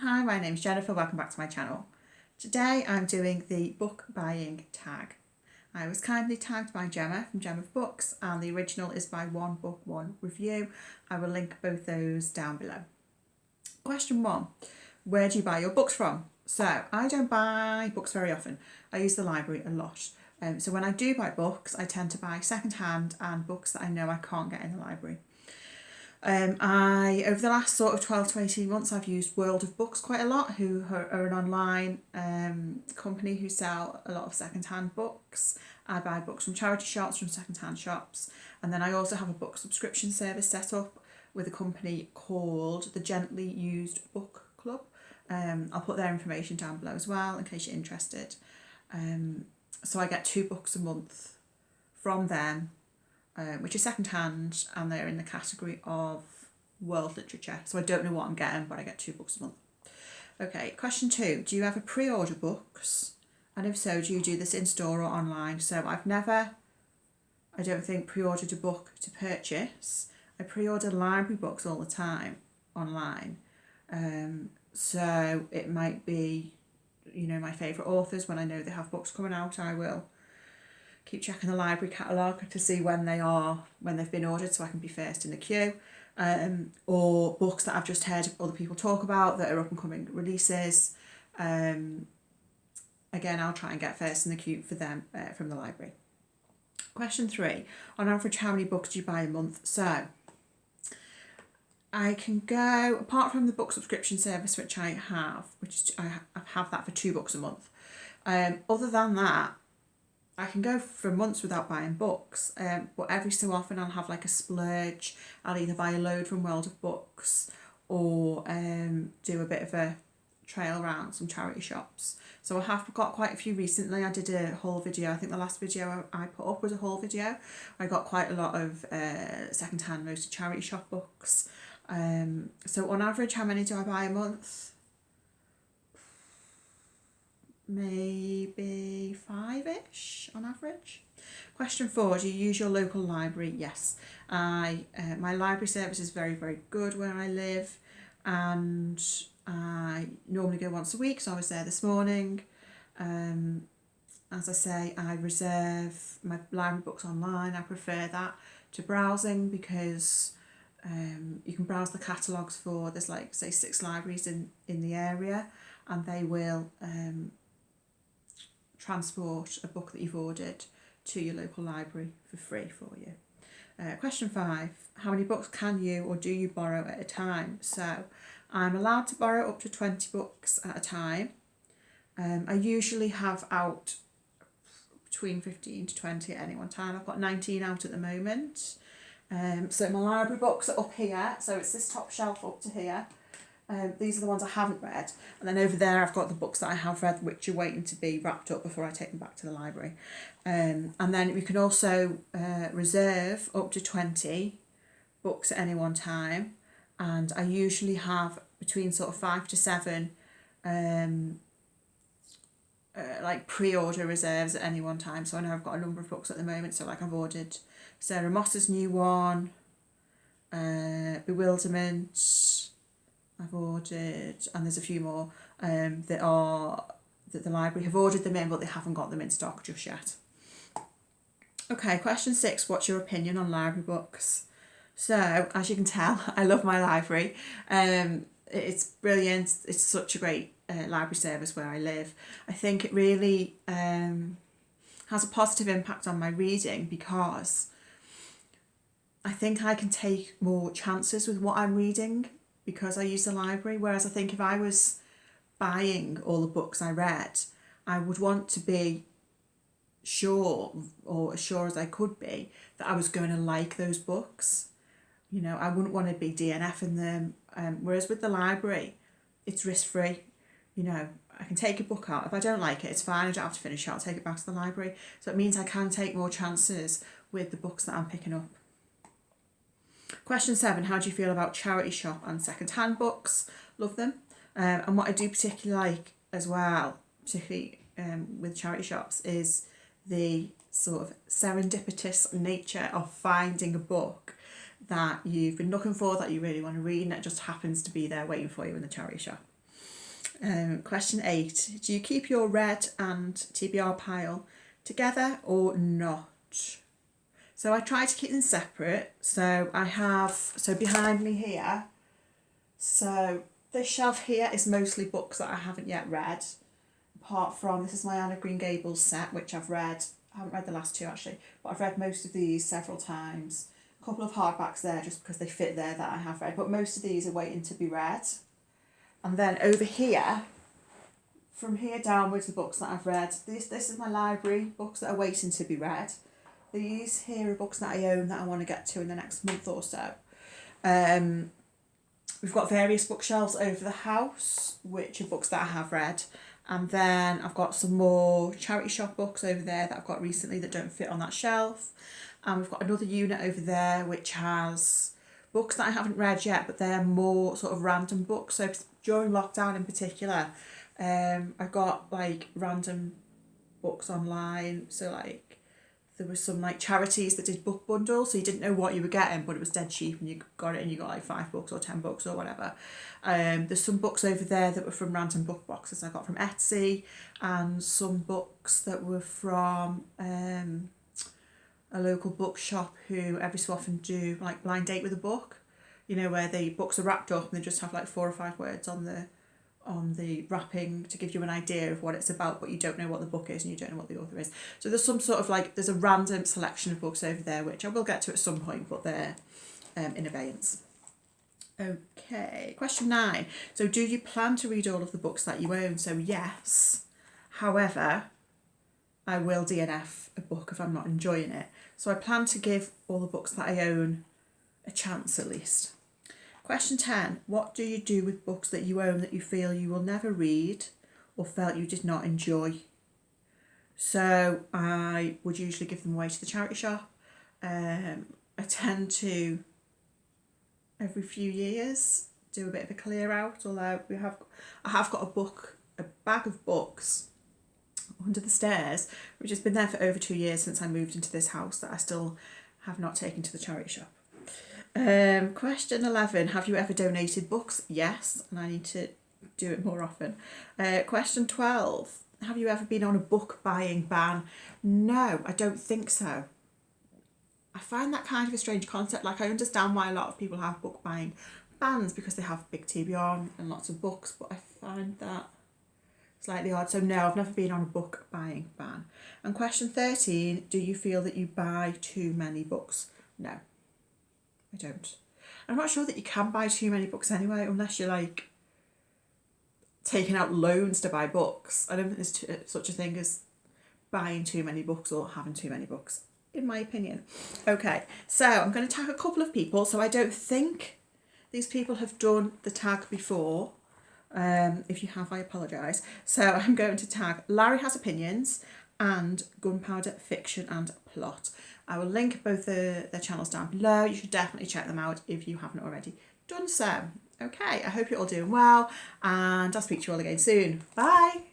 Hi, my name's Jennifer, welcome back to my channel. Today I'm doing the book buying tag. I was kindly tagged by Gemma from Gemma Books, and the original is by One Book One Review. I will link both those down below. Question 1. Where do you buy your books from? So I don't buy books very often. I use the library a lot. So when I do buy books, I tend to buy second hand and books that I know I can't get in the library. Over the last sort of 12 to 18 months, I've used World of Books quite a lot, who are an online company who sell a lot of second-hand books. I buy books from charity shops, from second-hand shops, and then I also have a book subscription service set up with a company called the Gently Used Book Club. I'll put their information down below as well in case you're interested. So I get 2 books a month from them, which is second hand, and they're in the category of world literature. So I don't know what I'm getting, but I get 2 books a month. Okay, question 2. Do you ever pre-order books? And if so, do you do this in store or online? So I've never, I don't think, pre-ordered a book to purchase. I pre-order library books all the time online. So it might be, my favourite authors. When I know they have books coming out, I will keep checking the library catalogue to see when they've been ordered, so I can be first in the queue. Or books that I've just heard other people talk about that are up and coming releases. Again, I'll try and get first in the queue for them from the library. Question 3. On average, how many books do you buy a month? So I can go, apart from the book subscription service, which I have, I have that for 2 books a month. Other than that, I can go for months without buying books, but every so often I'll have like a splurge. I'll either buy a load from World of Books or do a bit of a trail around some charity shops. So I have got quite a few recently. I did a haul video. I think the last video I put up was a haul video. I got quite a lot of second-hand, mostly charity shop books. So on average, how many do I buy a month? Maybe 5-ish on average. Question 4, do you use your local library? Yes. My library service is very, very good where I live, and I normally go once a week, so I was there this morning. As I say, I reserve my library books online. I prefer that to browsing because you can browse the catalogues for, there's like, say, 6 libraries in the area, and they will transport a book that you've ordered to your local library for free for you. Question 5, how many books can you or do you borrow at a time? So I'm allowed to borrow up to 20 books at a time. I usually have out between 15 to 20 at any one time. I've got 19 out at the moment. So my library books are up here, so it's this top shelf up to here. These are the ones I haven't read, and then over there I've got the books that I have read which are waiting to be wrapped up before I take them back to the library. And then we can also reserve up to 20 books at any one time, and I usually have between sort of 5 to 7 like pre-order reserves at any one time. So I know I've got a number of books at the moment, so like I've ordered Sarah Moss's new one, Bewilderment, I've ordered, and there's a few more that the library have ordered them in, but they haven't got them in stock just yet. Okay, question 6, what's your opinion on library books? So, as you can tell, I love my library. It's brilliant. It's such a great library service where I live. I think it really has a positive impact on my reading because I think I can take more chances with what I'm reading because I use the library, whereas I think if I was buying all the books I read, I would want to be sure, or as sure as I could be, that I was going to like those books. I wouldn't want to be DNFing them. Whereas with the library, it's risk-free. I can take a book out. If I don't like it, it's fine. I don't have to finish it. I'll take it back to the library. So it means I can take more chances with the books that I'm picking up. Question 7, how do you feel about charity shop and second-hand books? Love them. And what I do particularly like as well, particularly with charity shops, is the sort of serendipitous nature of finding a book that you've been looking for, that you really want to read, and it just happens to be there waiting for you in the charity shop. Question 8. Do you keep your red and TBR pile together or not? So I try to keep them separate. So I have, so behind me here, so this shelf here is mostly books that I haven't yet read. Apart from, this is my Anne of Green Gables set, which I've read. I haven't read the last two actually, but I've read most of these several times. A couple of hardbacks there just because they fit there that I have read, but most of these are waiting to be read. And then over here, from here downwards, the books that I've read. This is my library, books that are waiting to be read. These here are books that I own that I want to get to in the next month or so. We've got various bookshelves over the house, which are books that I have read. And then I've got some more charity shop books over there that I've got recently that don't fit on that shelf. And we've got another unit over there which has books that I haven't read yet, but they're more sort of random books. So during lockdown in particular, I got like random books online. So like there was some like charities that did book bundles, so you didn't know what you were getting, but it was dead cheap and you got it and you got like 5 books or 10 books or whatever. There's some books over there that were from random book boxes I got from Etsy, and some books that were from a local bookshop who every so often do like blind date with a book, you know, where the books are wrapped up and they just have like 4 or 5 words on the wrapping to give you an idea of what it's about, but you don't know what the book is and you don't know what the author is. So there's some sort of like, there's a random selection of books over there which I will get to at some point, but they're in abeyance. Okay, question 9. So do you plan to read all of the books that you own? So yes, however, I will DNF a book if I'm not enjoying it. So I plan to give all the books that I own a chance at least. Question 10. What do you do with books that you own that you feel you will never read or felt you did not enjoy? So I would usually give them away to the charity shop. I tend to, every few years, do a bit of a clear out, although I have got a bag of books under the stairs, which has been there for over 2 years since I moved into this house, that I still have not taken to the charity shop. Question 11. Have you ever donated books? Yes, and I need to do it more often. Question 12. Have you ever been on a book buying ban? No, I don't think so. I find that kind of a strange concept. Like, I understand why a lot of people have book buying bans because they have big TBR and lots of books, but I find that slightly odd. So no, I've never been on a book buying ban. And question 13. Do you feel that you buy too many books? No, I don't. I'm not sure that you can buy too many books anyway, unless you're like taking out loans to buy books. I don't think there's such a thing as buying too many books or having too many books, in my opinion. Okay, so I'm going to tag a couple of people. So I don't think these people have done the tag before. If you have, I apologise. So I'm going to tag Larry Has Opinions and Gunpowder Fiction and Plot. I will link both their channels down below. You should definitely check them out if you haven't already done so. Okay, I hope you're all doing well, and I'll speak to you all again soon. Bye!